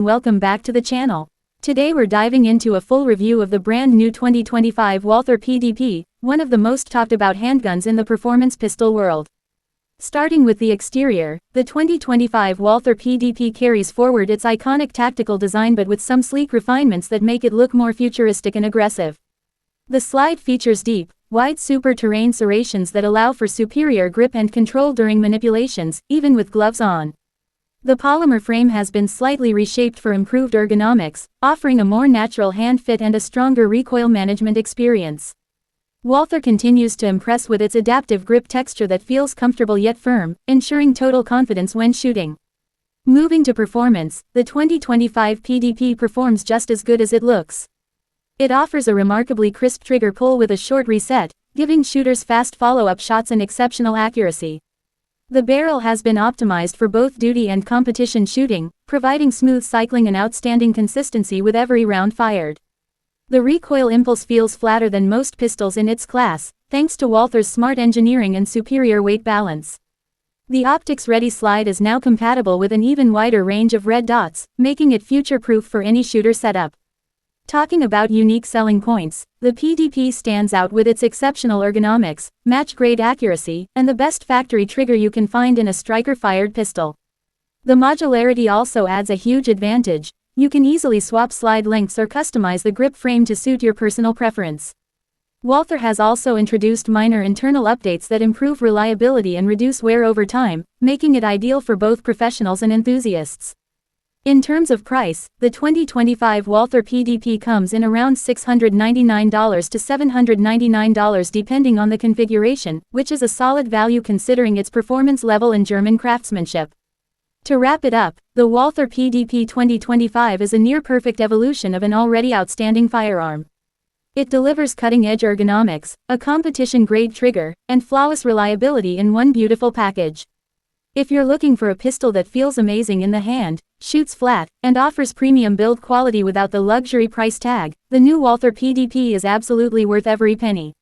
Welcome back to the channel. Today we're diving into a full review of the brand new 2025 Walther PDP, one of the most talked about handguns in the performance pistol world. Starting with the exterior, the 2025 Walther PDP carries forward its iconic tactical design but with some sleek refinements that make it look more futuristic and aggressive. The slide features deep, wide super-terrain serrations that allow for superior grip and control during manipulations, even with gloves on. The polymer frame has been slightly reshaped for improved ergonomics, offering a more natural hand fit and a stronger recoil management experience. Walther continues to impress with its adaptive grip texture that feels comfortable yet firm, ensuring total confidence when shooting. Moving to performance, the 2025 PDP performs just as good as it looks. It offers a remarkably crisp trigger pull with a short reset, giving shooters fast follow-up shots and exceptional accuracy. The barrel has been optimized for both duty and competition shooting, providing smooth cycling and outstanding consistency with every round fired. The recoil impulse feels flatter than most pistols in its class, thanks to Walther's smart engineering and superior weight balance. The optics-ready slide is now compatible with an even wider range of red dots, making it future-proof for any shooter setup. Talking about unique selling points, the PDP stands out with its exceptional ergonomics, match-grade accuracy, and the best factory trigger you can find in a striker-fired pistol. The modularity also adds a huge advantage. You can easily swap slide lengths or customize the grip frame to suit your personal preference. Walther has also introduced minor internal updates that improve reliability and reduce wear over time, making it ideal for both professionals and enthusiasts. In terms of price, the 2025 Walther PDP comes in around $699 to $799 depending on the configuration, which is a solid value considering its performance level and German craftsmanship. To wrap it up, the Walther PDP 2025 is a near-perfect evolution of an already outstanding firearm. It delivers cutting-edge ergonomics, a competition-grade trigger, and flawless reliability in one beautiful package. If you're looking for a pistol that feels amazing in the hand, shoots flat, and offers premium build quality without the luxury price tag, the new Walther PDP is absolutely worth every penny.